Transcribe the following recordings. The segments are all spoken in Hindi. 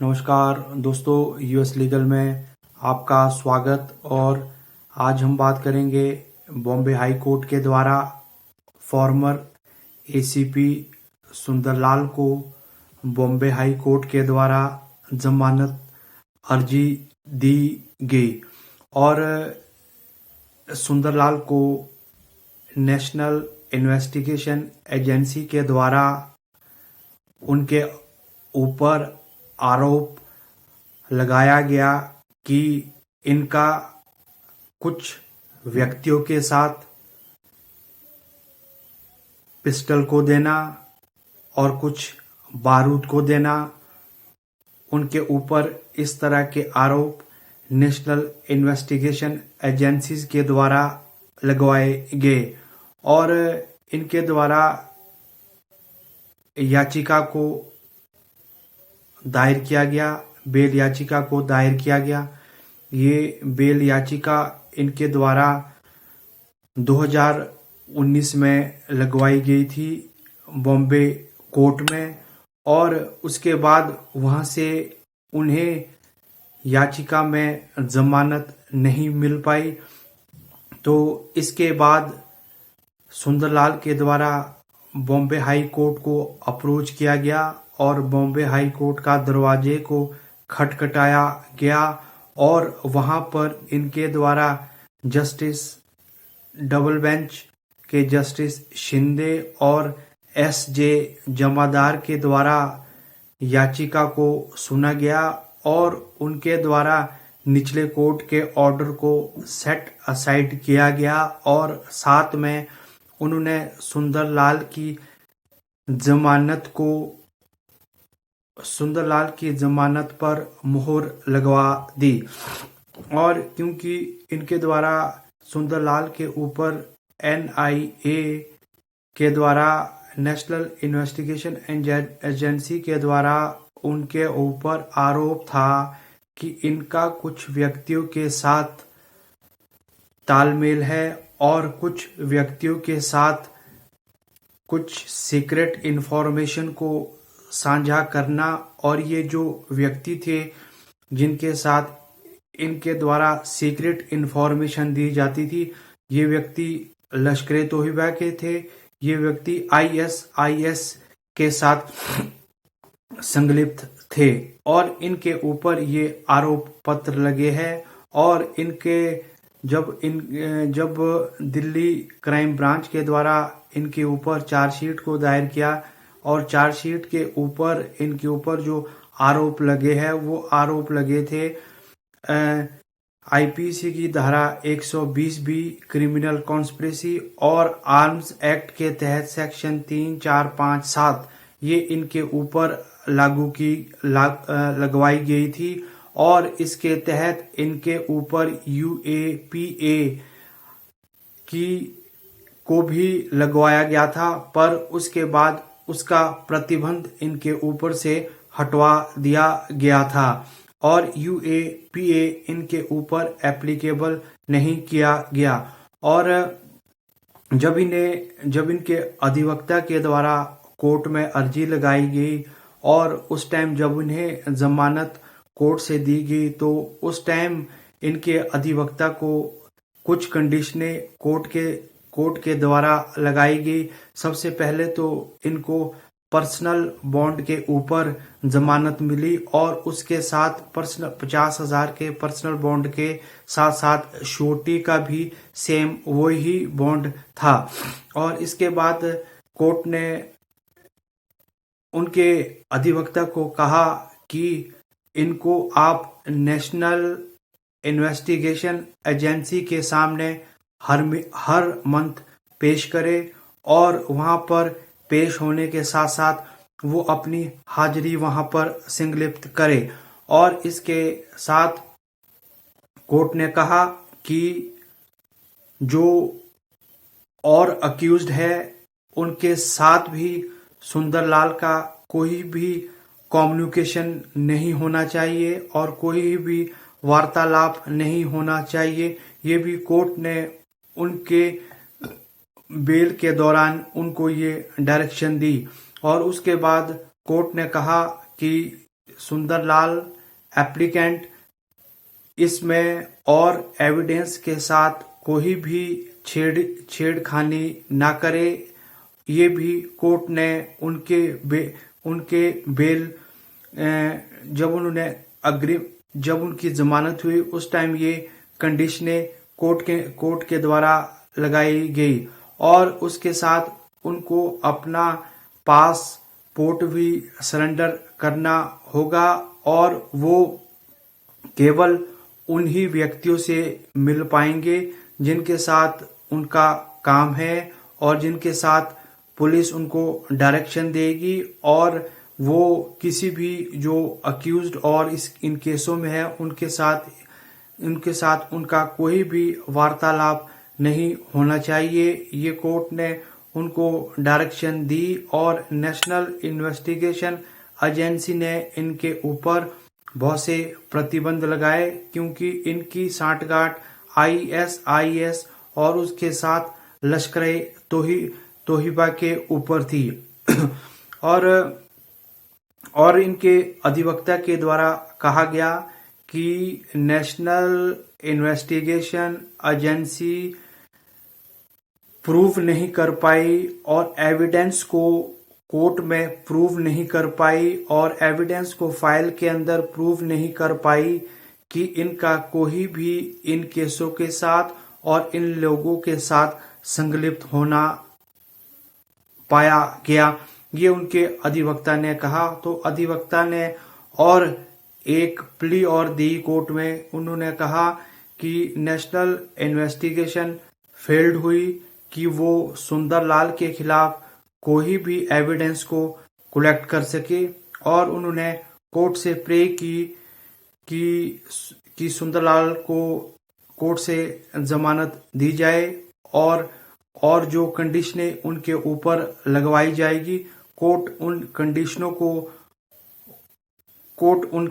नमस्कार दोस्तों, यूएस लीगल में आपका स्वागत। और आज हम बात करेंगे बॉम्बे हाई कोर्ट के द्वारा फॉर्मर एसीपी सुंदरलाल को बॉम्बे हाई कोर्ट के द्वारा जमानत अर्जी दी गई और सुंदरलाल को नेशनल इन्वेस्टिगेशन एजेंसी के द्वारा उनके ऊपर आरोप लगाया गया कि इनका कुछ व्यक्तियों के साथ पिस्टल को देना और कुछ बारूद को देना, उनके ऊपर इस तरह के आरोप नेशनल इन्वेस्टिगेशन एजेंसीज के द्वारा लगवाए गए और इनके द्वारा याचिका को दायर किया गया, बेल याचिका को दायर किया गया। ये बेल याचिका इनके द्वारा 2019 में लगवाई गई थी बॉम्बे कोर्ट में और उसके बाद वहां से उन्हें याचिका में जमानत नहीं मिल पाई। तो इसके बाद सुंदरलाल के द्वारा बॉम्बे हाई कोर्ट को अप्रोच किया गया और बॉम्बे हाई कोर्ट का दरवाजे को खटखटाया गया और वहां पर इनके द्वारा जस्टिस डबल बेंच के जस्टिस शिंदे और एसजे जमादार के द्वारा याचिका को सुना गया और उनके द्वारा निचले कोर्ट के ऑर्डर को सेट असाइड किया गया और साथ में उन्होंने सुंदरलाल की जमानत पर मुहर लगवा दी। और क्योंकि इनके द्वारा सुंदरलाल के ऊपर एनआईए के द्वारा नेशनल इन्वेस्टिगेशन एजेंसी के द्वारा उनके ऊपर आरोप था कि इनका कुछ व्यक्तियों के साथ तालमेल है और कुछ व्यक्तियों के साथ कुछ सीक्रेट इंफॉर्मेशन को साझा करना, और ये जो व्यक्ति थे जिनके साथ इनके द्वारा सीक्रेट इंफॉर्मेशन दी जाती थी, ये व्यक्ति लश्कर तोयबा के थे, ये व्यक्ति आईएसआईएस के साथ संलिप्त थे और इनके ऊपर ये आरोप पत्र लगे हैं। और इनके जब दिल्ली क्राइम ब्रांच के द्वारा इनके ऊपर चार्जशीट को दायर किया और चार्जशीट के ऊपर इनके ऊपर जो आरोप लगे हैं वो आरोप लगे थे आईपीसी की धारा 120 बी क्रिमिनल कॉन्स्पिरेसी और आर्म्स एक्ट के तहत सेक्शन 3, 4, 5, 7 ये इनके ऊपर लगवाई गई थी और इसके तहत इनके ऊपर यूएपीए को भी लगवाया गया था, पर उसके बाद उसका प्रतिबंध इनके ऊपर से हटवा दिया गया था और यूएपीए इनके ऊपर एप्लीकेबल नहीं किया गया। और जब इनके अधिवक्ता के द्वारा कोर्ट में अर्जी लगाई गई और उस टाइम जब उन्हें जमानत कोर्ट से दी गई तो उस टाइम इनके अधिवक्ता को कुछ कंडीशनें कोर्ट के द्वारा लगाई गई। सबसे पहले तो इनको पर्सनल बॉन्ड के ऊपर जमानत मिली और उसके साथ 50,000 के पर्सनल बॉन्ड के साथ साथ श्योरिटी का भी सेम वही बॉन्ड था। और इसके बाद कोर्ट ने उनके अधिवक्ता को कहा कि इनको आप नेशनल इन्वेस्टिगेशन एजेंसी के सामने हर मंथ पेश करें और वहां पर पेश होने के साथ साथ वो अपनी हाजिरी वहां पर संलिप्त करे। और इसके साथ कोर्ट ने कहा कि जो और अक्यूज्ड है उनके साथ भी सुंदरलाल का कोई भी कम्युनिकेशन नहीं होना चाहिए और कोई भी वार्तालाप नहीं होना चाहिए। ये भी कोर्ट ने उनके बेल के दौरान उनको ये डायरेक्शन दी। और उसके बाद कोर्ट ने कहा कि सुंदरलाल एप्लीकेंट इसमें और एविडेंस के साथ कोई भी छेड़खानी ना करे। ये भी कोर्ट ने उनके बेल जब उनकी जमानत हुई उस टाइम ये कंडीशनें कोर्ट के द्वारा लगाई गई और उसके साथ उनको अपना पासपोर्ट भी सरेंडर करना होगा और वो केवल उन्हीं व्यक्तियों से मिल पाएंगे जिनके साथ उनका काम है और जिनके साथ पुलिस उनको डायरेक्शन देगी और वो किसी भी जो अक्यूज्ड और इन केसों में है उनके साथ उनका कोई भी वार्तालाप नहीं होना चाहिए। ये कोर्ट ने उनको डायरेक्शन दी और नेशनल इन्वेस्टिगेशन एजेंसी ने इनके ऊपर बहुत से प्रतिबंध लगाए क्योंकि इनकी सांठगांठ ISIS और उसके साथ लश्कर तोहिबा के ऊपर थी और इनके अधिवक्ता के द्वारा कहा गया कि नेशनल इन्वेस्टिगेशन एजेंसी प्रूव नहीं कर पाई और एविडेंस को कोर्ट में प्रूव नहीं कर पाई और एविडेंस को फाइल के अंदर प्रूव नहीं कर पाई कि इनका कोई भी इन केसों के साथ और इन लोगों के साथ संलिप्त होना पाया गया। ये उनके अधिवक्ता ने कहा। तो अधिवक्ता ने और एक प्ली और दी कोर्ट में। उन्होंने कहा कि नेशनल इन्वेस्टिगेशन फेल्ड हुई कि वो सुंदरलाल के खिलाफ कोई भी एविडेंस को कलेक्ट कर सके और उन्होंने कोर्ट से प्रे की कि सुंदरलाल को कोर्ट से जमानत दी जाए और जो कंडीशनें उनके ऊपर लगवाई जाएगी कोर्ट उन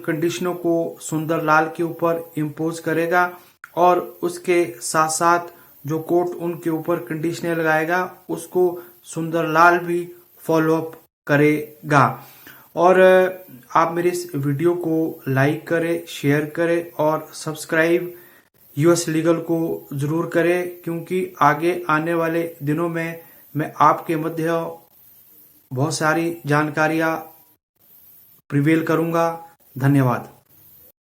कंडीशनों को सुंदरलाल के ऊपर इम्पोज करेगा और उसके साथ साथ जो कोर्ट उनके ऊपर कंडीशनें लगाएगा उसको सुंदरलाल भी फॉलो अप करेगा। और आप मेरे इस वीडियो को लाइक करें, शेयर करें और सब्सक्राइब US लीगल को जरूर करें क्योंकि आगे आने वाले दिनों में मैं आपके मध्य बहुत सारी जानकारियां प्रिवेल करूंगा। धन्यवाद।